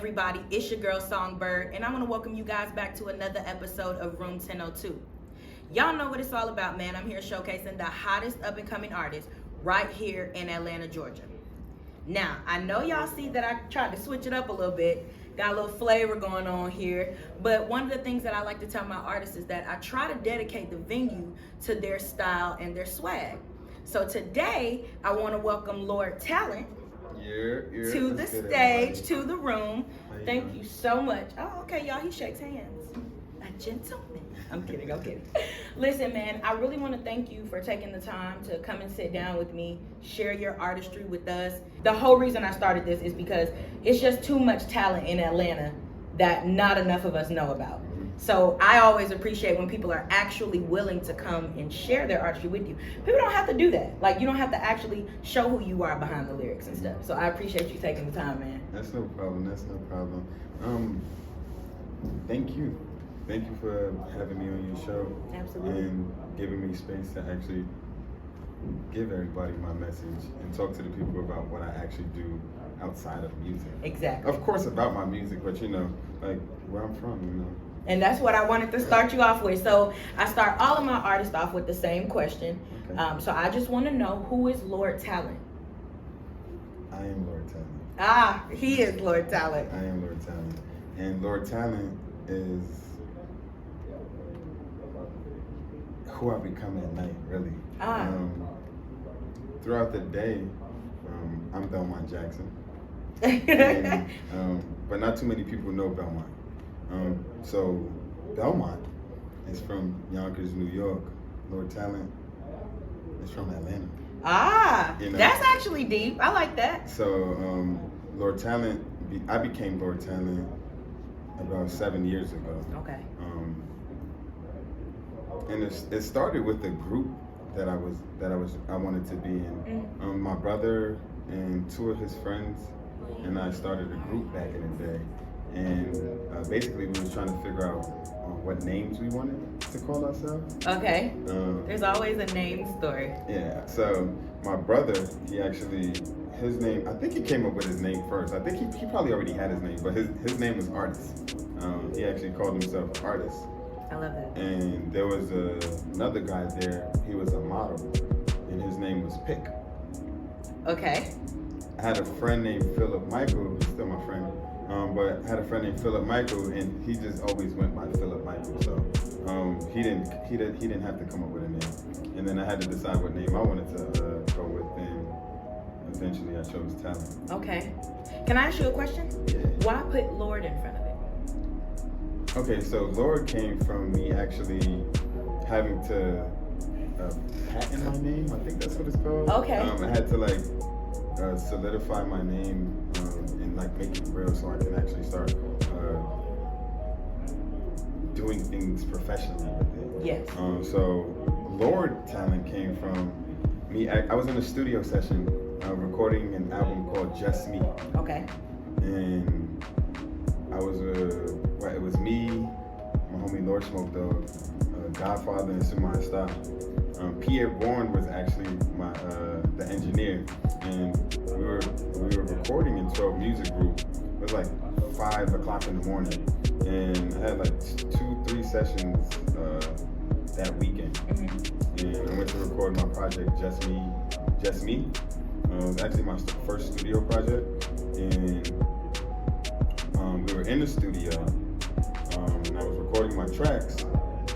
everybody? It's your girl Songbird, and I want to welcome you guys back to another episode of Room 1002. Y'all know what it's all about, man. I'm here showcasing the hottest up-and-coming artists right here in Atlanta, Georgia. Now, I know y'all see that I tried to switch it up a little bit, got a little flavor going on here, but one of the things that I like to tell my artists is that I try to dedicate the venue to their style and their swag. So today, I want to welcome Lord Talent to the stage, to the room. Thank you so much. Oh, okay, y'all, he shakes hands. A gentleman. I'm kidding. Listen, man, I really want to thank you for taking the time to come and sit down with me, share your artistry with us. The whole reason I started this is because it's just too much talent in Atlanta that not enough of us know about. So I always appreciate when people are actually willing to come and share their artistry with you. People don't have to do that. Like, you don't have to actually show who you are behind the lyrics and stuff. So I appreciate you taking the time, man. That's no problem. Thank you. Thank you for having me on your show. Absolutely. And giving me space to actually give everybody my message and talk to the people about what I actually do outside of music. Exactly. Of course about my music, but like where I'm from, And that's what I wanted to start you off with. So I start all of my artists off with the same question. Okay. So I just want to know, who is Lord Talent? I am Lord Talent. Ah, he is Lord Talent. I am Lord Talent. And Lord Talent is who I become at night, really. Throughout the day, I'm Belmont Jackson. And, but not too many people know Belmont. So Belmont is from Yonkers, New York. Lord Talent is from Atlanta. That's actually deep. I like that. So Lord Talent, I became Lord Talent about 7 years ago. Okay. And it started with a group that I wanted to be in. My brother and two of his friends and I started a group back in the day. And basically we was trying to figure out what names we wanted to call ourselves. Okay. There's always a name story. Yeah. So my brother, his name, I think he came up with his name first. I think he probably already had his name, but his name was Artist. He actually called himself Artist. I love that. And there was another guy there. He was a model, and his name was Pick. Okay. I had a friend named Philip Michael, he's still my friend. But I had a friend named Philip Michael, and he just always went by Philip Michael. So he didn't have to come up with a name. And then I had to decide what name I wanted to go with, and eventually I chose Talent. Okay. Can I ask you a question? Yeah. Why put Lord in front of it? Okay, so Lord came from me actually having to patent my name. I think that's what it's called. Okay. I had to solidify my name and make it real so I can actually start doing things professionally with it. Yes. So Lord Talent came from me. I was in a studio session recording an album called Just Me. Okay. And it was me, my homie Lord Smoke Dog, Godfather and Sumar Star. Pierre Bourne was actually the engineer, and we were recording in 12 Music Group. It was like 5 o'clock in the morning, and I had 2-3 sessions that weekend. And I went to record my project Just Me. It was actually my first studio project, and we were in the studio, and I was recording my tracks,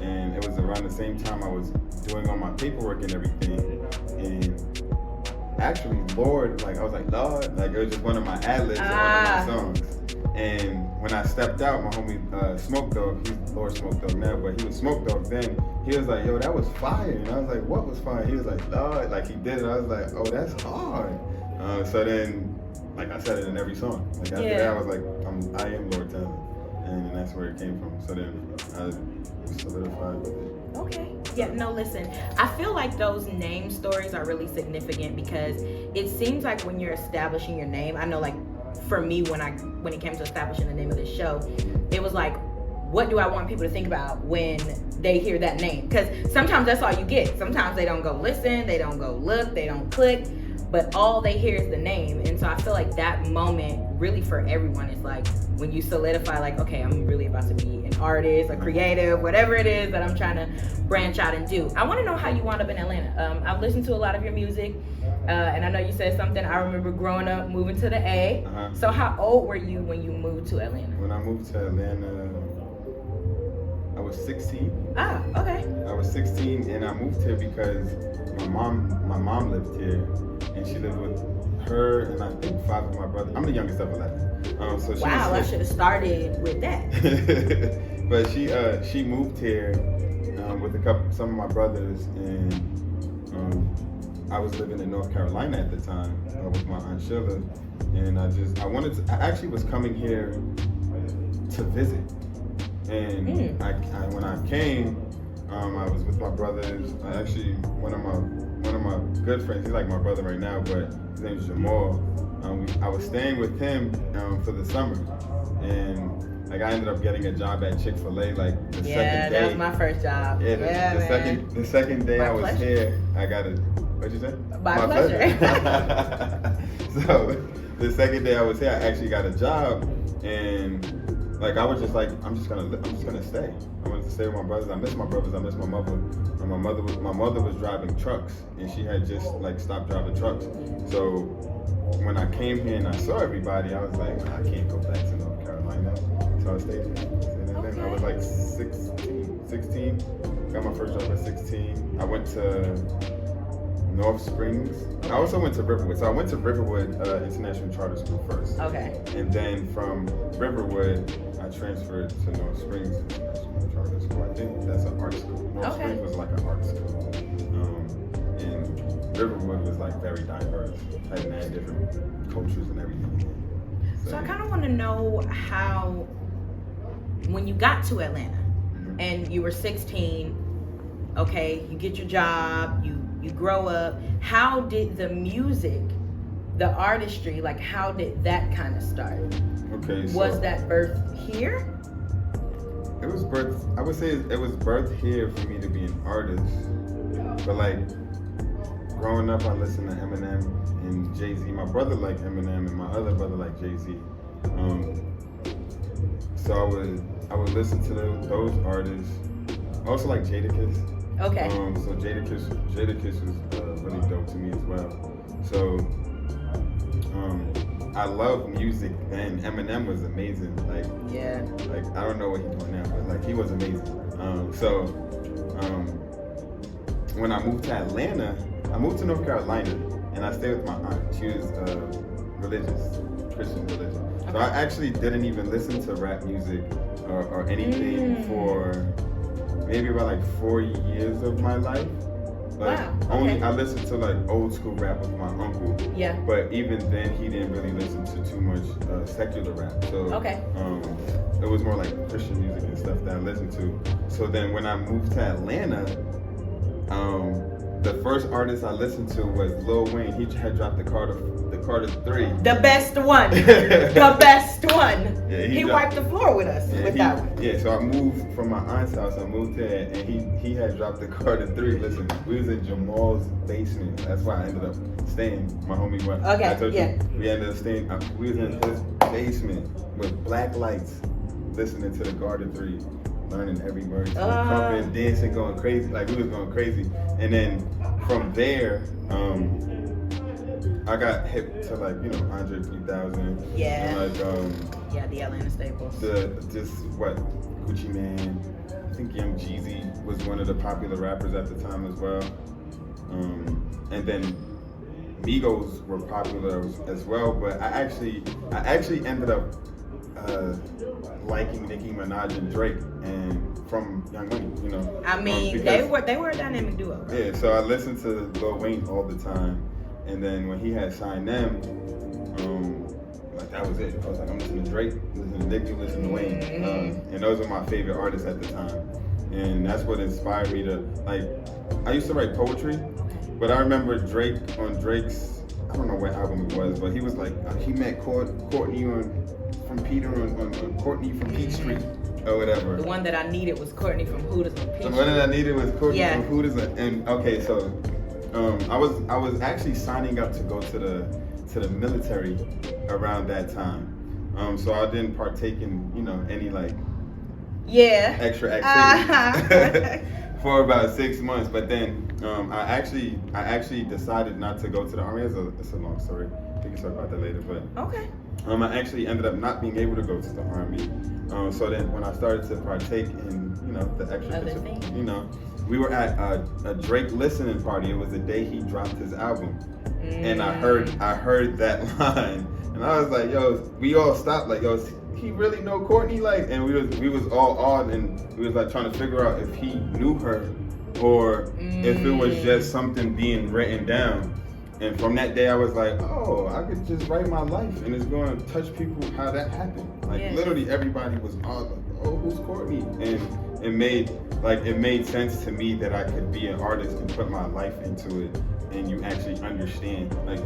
and it was around the same time I was doing all my paperwork and everything. And actually, Lord, I was like, Lord, it was just one of my ad-libs on one of my songs. And when I stepped out, my homie Smoke Dog, he's Lord Smoke Dog now, but he was Smoke Dog then. He was like, yo, that was fire. And I was like, what was fire? He was like, Lord, he did it. I was like, oh, that's hard. So then, I said it in every song. After that, I was like, I am Lord Talent. And that's where it came from. So then I solidified with it. Okay. Yeah, no, listen. I feel like those name stories are really significant because it seems like when you're establishing your name, I know for me when it came to establishing the name of the show, it was like, what do I want people to think about when they hear that name? Because sometimes that's all you get. Sometimes they don't go listen, they don't go look, they don't click. but all they hear is the name. And so I feel like that moment really for everyone is like when you solidify like, okay, I'm really about to be an artist, a creative, whatever it is that I'm trying to branch out and do. I want to know how you wound up in Atlanta. I've listened to a lot of your music, and I know you said something. I remember growing up, moving to the A. So how old were you when you moved to Atlanta? When I moved to Atlanta, I was 16. Ah, okay. I was 16 and I moved here because my mom lived here, and she lived with her and I think 5 of my brothers. I'm the youngest of 11. So she wow, I should have started with that. But she moved here with some of my brothers, and I was living in North Carolina at the time with my Aunt Sheila, and I actually was coming here to visit. And when I came, I was with my brothers. Actually, one of my good friends, he's like my brother right now, but his name is Jamal. I was staying with him for the summer, and like I ended up getting a job at Chick-fil-A like the second day. That was my first job. Yeah, the second day I was here, I got a. What'd you say? My pleasure. So the second day I was here, I actually got a job, and like I was just like, I'm just gonna stay. I wanted to stay with my brothers. I miss my brothers. I miss my mother. And my mother was driving trucks, and she had just like stopped driving trucks. So when I came here and I saw everybody, I was like, I can't go back to North Carolina. So I stayed here. And I was like 16. Got my first job at 16. I went to North Springs. I also went to Riverwood. So I went to Riverwood International Charter School first. Okay. And then from Riverwood, I transferred to North Springs International Charter School. I think that's an art school. North Springs was like an art school. And Riverwood was like very diverse. Had different cultures and everything. So I kind of want to know how, when you got to Atlanta and you were 16, okay, you get your job, you grow up, how did the music, the artistry, like how did that kind of start? Okay, so was that birth here? It was birth, I would say it was birth here for me to be an artist. But like growing up, I listened to Eminem and Jay-Z. My brother liked Eminem and my other brother liked Jay-Z. So I would listen to those artists. I also like Jadakiss. Okay. So Jadakiss was really dope to me as well. So I love music, and Eminem was amazing. Like I don't know what he's doing now, but like he was amazing. When I moved to Atlanta, I moved to North Carolina, and I stayed with my aunt. She was religious, Christian religion. So I actually didn't even listen to rap music or anything for maybe about like 4 years of my life. Like only I listened to like old school rap with my uncle. Yeah. But even then he didn't really listen to too much secular rap. So it was more like Christian music and stuff that I listened to. So then when I moved to Atlanta, the first artist I listened to was Lil Wayne. He had dropped the Carter 3. The best one. The best one. Yeah, he wiped the floor with us with that one. Yeah, so I moved from my aunt's house. I moved there, and he had dropped the Carter 3. Listen, we was in Jamal's basement. That's why I ended up staying. My homie went. Okay. I told you, we ended up staying. We was in his basement with black lights, listening to the Carter 3. Learning every word, pumping, dancing, going crazy. Like we was going crazy. And then from there, I got hip to like, Andre 3000. Yeah. And like the Atlanta staples. Gucci Mane. I think Young Jeezy was one of the popular rappers at the time as well. And then Migos were popular as well, but I actually ended up liking Nicki Minaj and Drake, and from Young Money, I mean, they were a dynamic duo. Right? Yeah, so I listened to Lil Wayne all the time, and then when he had signed them, like that was it. I was like, I'm listening to Drake, listening to Nicki, listening to Wayne, and those were my favorite artists at the time, and that's what inspired me to like. I used to write poetry, but I remember Drake on Drake's, I don't know what album it was, but he was like, he met Courtney from Courtney from Peach Street or whatever. The one that I needed was Courtney from Hooters and Peach Street. The one that I needed was Courtney from Hooters and okay, so I was actually signing up to go to the military around that time. So I didn't partake in, any like extra activities for about 6 months. But then I actually decided not to go to the army. It's a long story. We can talk about that later. But okay. I actually ended up not being able to go to the army. So then when I started to partake in, the extra, we were at a Drake listening party. It was the day he dropped his album, and I heard that line, and I was like, yo, we all stopped, like, yo, he really know Courtney, like, and we was all awed, and we was like trying to figure out if he knew her or if it was just something being written down. And from that day, I was like, oh, I could just write my life, and it's going to touch people how that happened. Like, literally everybody was all like, oh, who's Courtney? And it made sense to me that I could be an artist and put my life into it, and you actually understand. Like,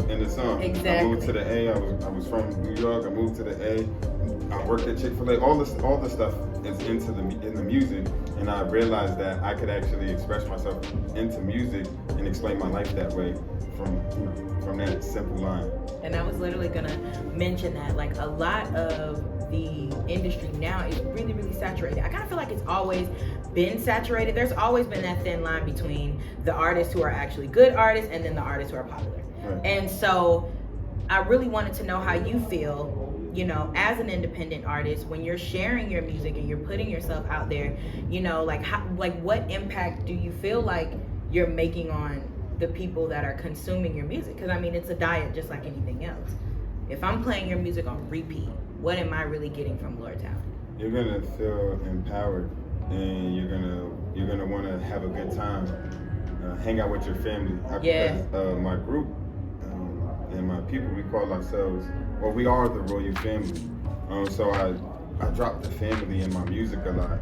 in the song, exactly. I moved to the A. I was from New York. I moved to the A. I worked at Chick-fil-A. All the stuff is in the music, and I realized that I could actually express myself into music and explain my life that way from that simple line. And I was literally gonna mention that, like, a lot of the industry now is really, really saturated. I kind of feel like it's always been saturated. There's always been that thin line between the artists who are actually good artists and then the artists who are popular. Right. And so I really wanted to know how you feel, as an independent artist, when you're sharing your music and you're putting yourself out there, like what impact do you feel like you're making on the people that are consuming your music? Because I mean, it's a diet just like anything else. If I'm playing your music on repeat, what am I really getting from Lordtown? You're gonna feel empowered, and you're gonna want to have a good time, hang out with your family. Because, my group and my people, we call ourselves, well, we are the Royal Family. So I drop the family in my music a lot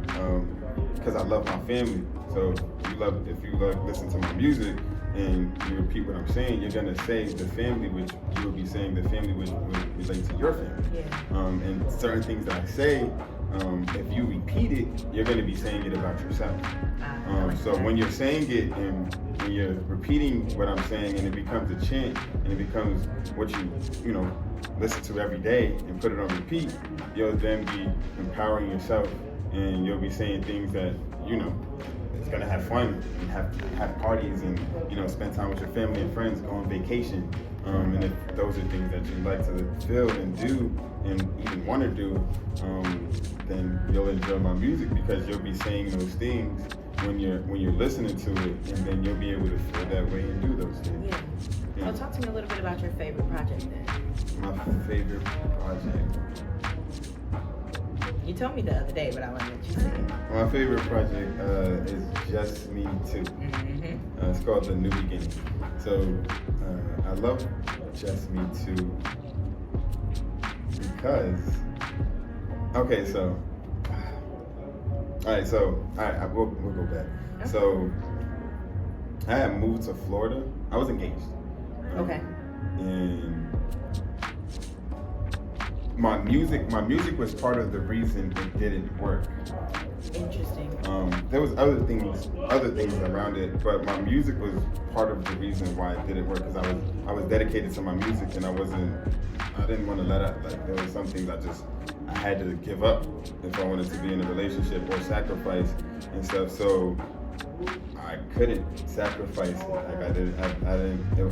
because I love my family. So if you listen to my music and you repeat what I'm saying, you're gonna say the family, which you will be saying the family which will relate to your family. Yeah. And certain things that I say, if you repeat it, you're gonna be saying it about yourself. So when you're saying it and when you're repeating what I'm saying, and it becomes a chant, and it becomes what you listen to every day and put it on repeat, you'll then be empowering yourself, and you'll be saying things that it's gonna have fun and have parties and spend time with your family and friends, go on vacation. And if those are things that you like to feel and do and even want to do, then you'll enjoy my music because you'll be saying those things when you're listening to it, and then you'll be able to feel that way and do those things. Yeah. Well, talk to me a little bit about your favorite project then. My favorite project. You told me the other day, but I want to let you say it. My favorite project is Just Me Too. Mm-hmm. It's called The New Beginning. So I love Just Me Too because, we'll go back. Okay. So I had moved to Florida. I was engaged. Okay. And my music was part of the reason it didn't work. Interesting. There was other things around it, but my music was part of the reason why it didn't work, because I was dedicated to my music, and I didn't want to let up. Like, there was some things I had to give up if I wanted to be in a relationship or sacrifice and stuff. So I couldn't sacrifice like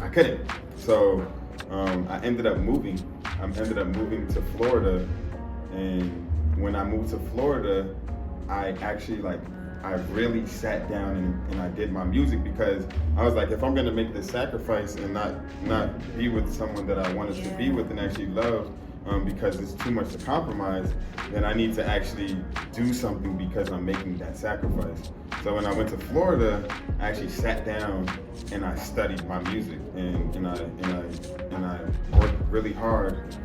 I couldn't. So I ended up moving to Florida, and when I moved to Florida, I actually I really sat down and I did my music, because I was like, if I'm gonna make this sacrifice and not be with someone that I wanted to be with and actually love, because it's too much to compromise, then I need to actually do something because I'm making that sacrifice. So when I went to Florida, I actually sat down and I studied my music, and I worked really hard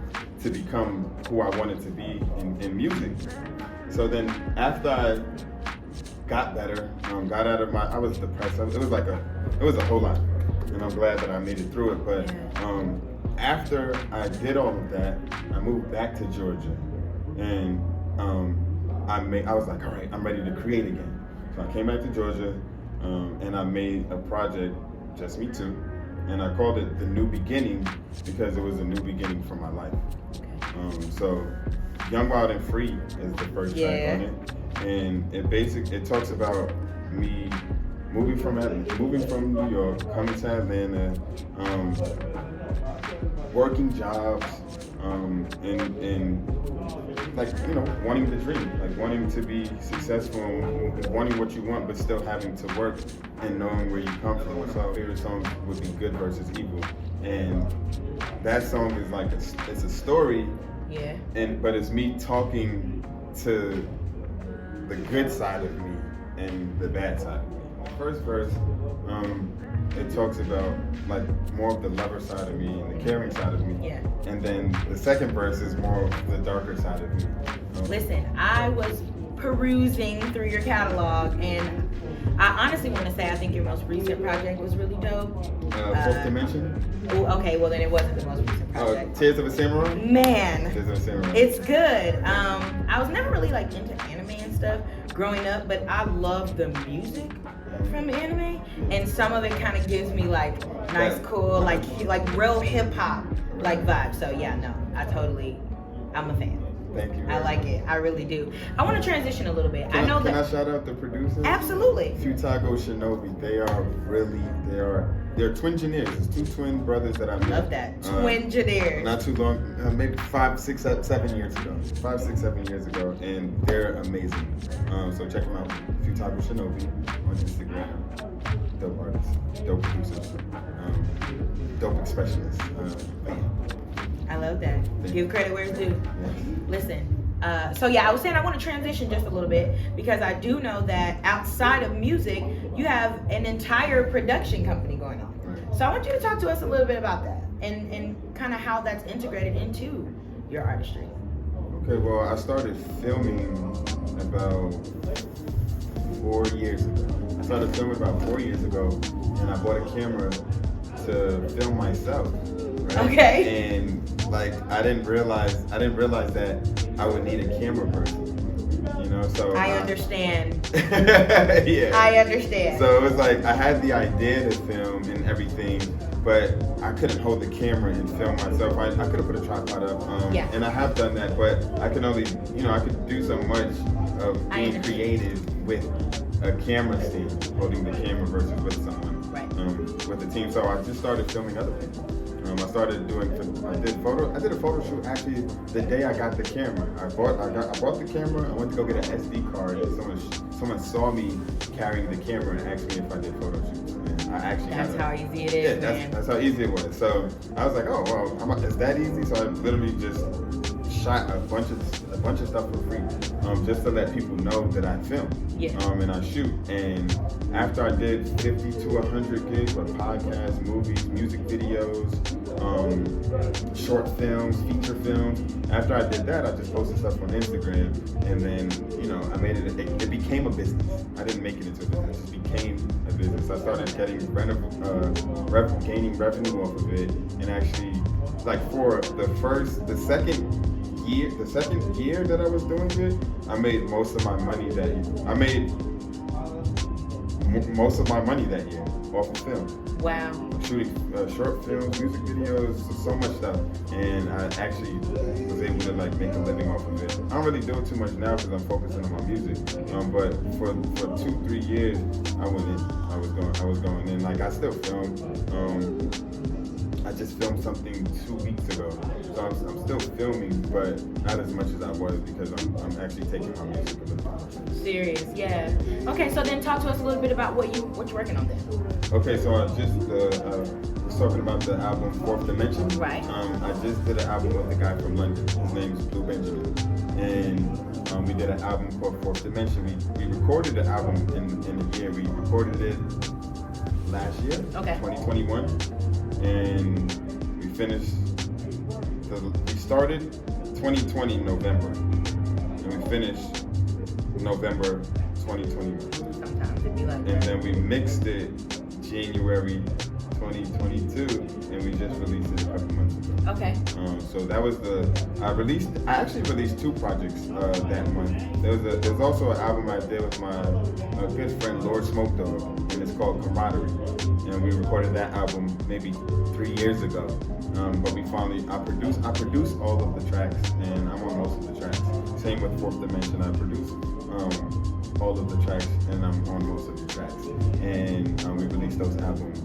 to become who I wanted to be in music. So then after I got better, got out of I was depressed. It was a whole lot, and I'm glad that I made it through it. But after I did all of that, I moved back to Georgia, and I was like, all right, I'm ready to create again. So I came back to Georgia, and I made a project, just me two, and I called it The New Beginning because it was a new beginning for my life. So Young, Wild, and Free is the first track on it, and it talks about me moving from New York, coming to Atlanta, working jobs, and like, you know, wanting the dream, like wanting to be successful, wanting what you want, but still having to work and knowing where you come from. So my favorite song would be Good versus Evil, and that song is like it's a story, but it's me talking to the good side of me and the bad side of me. The first verse, it talks about like more of the lover side of me and the caring side of me. And then the second verse is more of the darker side of me. Listen, I was perusing through your catalog, and I honestly want to say I think your most recent project was really dope. Fourth Dimension? Okay, well then it wasn't the most recent project. Tears of a Samurai? Man, Tears of a Samurai. It's good. I was never really like into anime and stuff growing up, but I love the music from anime, and some of it kind of gives me like nice, cool, like real hip hop like vibe. So yeah, no, I'm a fan. Thank you. I like it. I really do. I want to transition a little bit. Can I shout out the producers? Absolutely. Futago Shinobi. They're twin engineers. It's two twin brothers that I met. Love that. Twin engineers. Not too long, maybe 5, 6, 7 years ago. 5, 6, 7 years ago, and they're amazing. So check them out. Futago Shinobi on Instagram. Dope artists, dope producers, dope expressionists. I love that. Give credit where it's due. Yes. Listen, so yeah, I was saying I want to transition just a little bit because I do know that outside of music, you have an entire production company going on. Right. So I want you to talk to us a little bit about that and kind of how that's integrated into your artistry. Okay, well, I started filming about 4 years ago. And I bought a camera to film myself. Right? Okay. And like I didn't realize that I would need a camera person. You know, so I understand. Yeah. I understand. So it was like I had the idea to film and everything, but I couldn't hold the camera and film myself. I could have put a tripod up, and I have done that, but I can only, I could do so much of being creative with a camera stand, holding the camera versus with someone, with the team. So I just started filming other people. I did a photo shoot actually the day I got the camera. I bought the camera. I went to go get an SD card, and someone saw me carrying the camera and asked me if I did photo shoots. And I actually how easy it is. Yeah, that's how easy it was. So I was like, oh well, it's that easy. So I literally just shot a bunch of stuff for free, just to let people know that I film. And I shoot. And after I did 50 to 100 gigs with podcasts, movies, music videos, short films, feature films. After I did that, I just posted stuff on Instagram, and then I made it became a business. I didn't make it into a business; it just became a business. I started getting gaining revenue off of it, and actually, like for the second year that I was doing it, I made most of my money that year. I made most of my money that year off of film. Wow. Shooting short films, music videos, so much stuff, and I actually was able to like make a living off of it. I don't really do it too much now because I'm focusing on my music. But for 2-3 years, I was going in. Like I still film. I just filmed something 2 weeks ago, so I'm still filming, but not as much as I was because I'm actually taking my music a little bit. Serious, yeah. Okay, so then talk to us a little bit about what you're working on then. Okay, so I just was talking about the album Fourth Dimension. Right. I just did an album with a guy from London. His name's Blue Benjamin, and we did an album called Fourth Dimension. We recorded the album in a year. We recorded it last year, 2021. And we finished, we started 2020 November, and we finished November 2021. Sometimes it'd be like and then we mixed it January 2022, and we just released it a couple months ago. Okay. So that was I actually released 2 projects that month. There's also an album I did with my good friend Lord Smoke Dog, and it's called Camaraderie. And we recorded that album maybe 3 years ago. But I produced all of the tracks, and I'm on most of the tracks. Same with Fourth Dimension, I produced all of the tracks, and I'm on most of the tracks. And we released those albums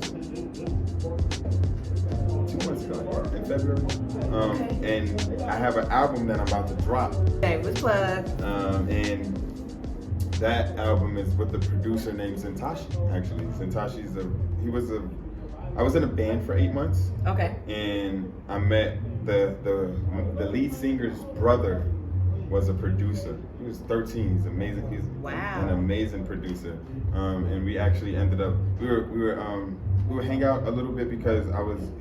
2 months ago in February. And I have an album that I'm about to drop. Shameless plug. And that album is with the producer named Zintashi. Actually, I was in a band for 8 months. Okay. And I met the lead singer's brother was a producer. He was 13. He's amazing. He's an amazing producer. And we actually ended up we would hang out a little bit because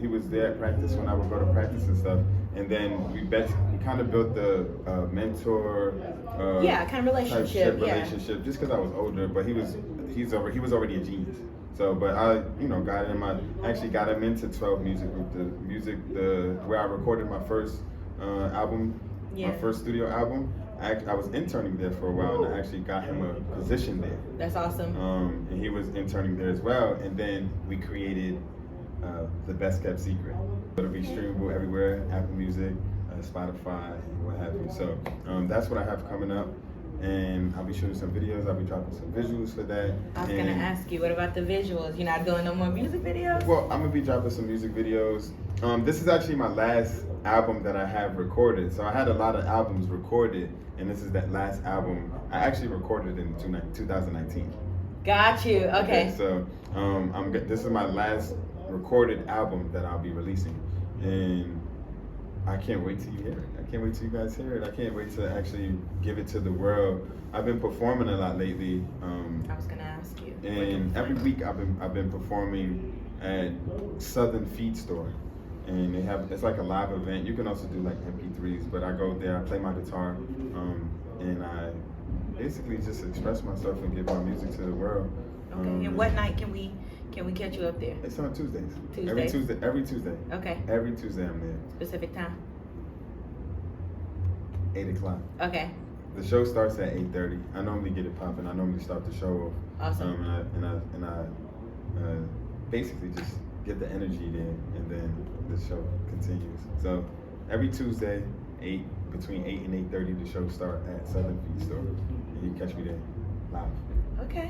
he was there at practice when I would go to practice and stuff. And then we kind of built the mentor kind of relationship. Just because I was older, but he was already a genius. So, but I got him. I actually got him into 12 Music Group, where I recorded my first album, my first studio album. I was interning there for a while, and I actually got him a position there. That's awesome. And he was interning there as well. And then we created The Best Kept Secret. It'll be streamable everywhere, Apple Music, Spotify, what have you. So that's what I have coming up. And I'll be shooting some videos. I'll be dropping some visuals for that. I was going to ask you, what about the visuals? You're not doing no more music videos? Well, I'm going to be dropping some music videos. This is actually my last album that I have recorded. So I had a lot of albums recorded, and this is that last album. I actually recorded it in 2019. Got you. Okay. So this is my last recorded album that I'll be releasing. And I can't wait till you hear it. I can't wait till you guys hear it. I can't wait to actually give it to the world. I've been performing a lot lately. I was gonna ask you. And every week I've been performing at Southern Feed Store, and it's like a live event. You can also do like MP3s, but I go there, I play my guitar, and I basically just express myself and give my music to the world. Okay. And what night can we catch you up there? It's on Tuesdays. Tuesdays? Every Tuesday. Okay. Every Tuesday I'm there. Specific time? 8 o'clock. Okay. The show starts at 8:30. I normally get it popping. I normally start the show off. Awesome. And I basically just get the energy there, and then the show continues. So every Tuesday, between 8 and 8:30, the show starts at Southern Feed Store, and you can catch me there live. Okay.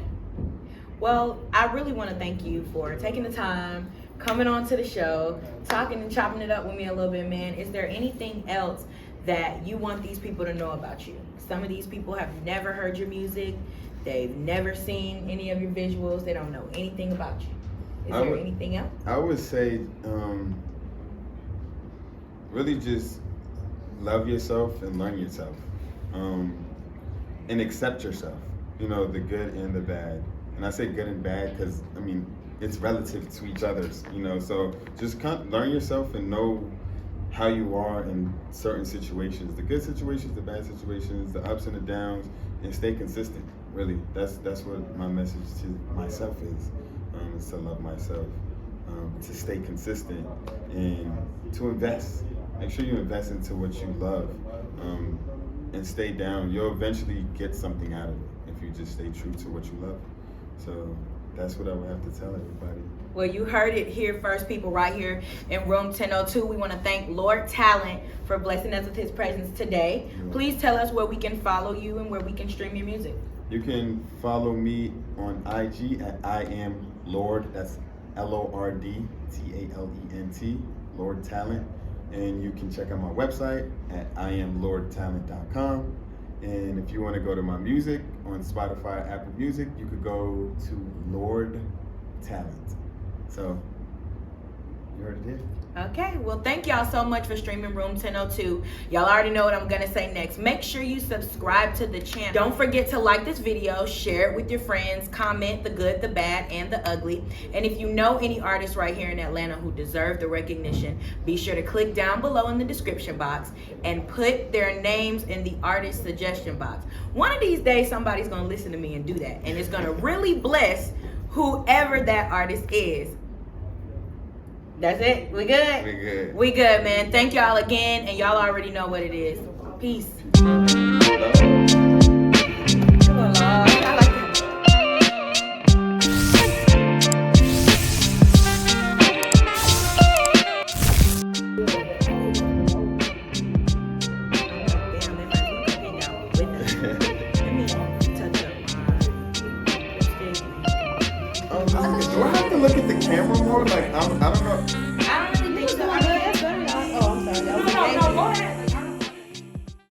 Well, I really want to thank you for taking the time, coming on to the show, talking and chopping it up with me a little bit, man. Is there anything else that you want these people to know about you? Some of these people have never heard your music. They've never seen any of your visuals. They don't know anything about you. Is there anything else? I would say really just love yourself and learn yourself, and accept yourself, the good and the bad. And I say good and bad because, it's relative to each other's, so just learn yourself and know how you are in certain situations, the good situations, the bad situations, the ups and the downs, and stay consistent. Really, that's what my message to myself is to love myself, to stay consistent, and to invest. Make sure you invest into what you love, and stay down. You'll eventually get something out of it if you just stay true to what you love. So that's what I would have to tell everybody. Well, you heard it here first, people, right here in room 1002. We want to thank Lord Talent for blessing us with his presence today. Please tell us where we can follow you and where we can stream your music. You can follow me on IG at I am Lord. That's LORD TALENT, Lord Talent. And you can check out my website at IamLordTalent.com. And if you want to go to my music on Spotify, Apple Music, you could go to Lord Talent. So, you heard it here. Okay, well, thank y'all so much for streaming Room 1002. Y'all already know what I'm gonna say next. Make sure you subscribe to the channel. Don't forget to like this video, share it with your friends, comment the good, the bad, and the ugly. And if you know any artists right here in Atlanta who deserve the recognition, be sure to click down below in the description box and put their names in the artist suggestion box. One of these days, somebody's gonna listen to me and do that, and it's gonna really bless whoever that artist is. That's it. We good? We good. We good, man. Thank y'all again, and y'all already know what it is. Peace. I like it. Do I have to look at the camera more? Like, I don't know. I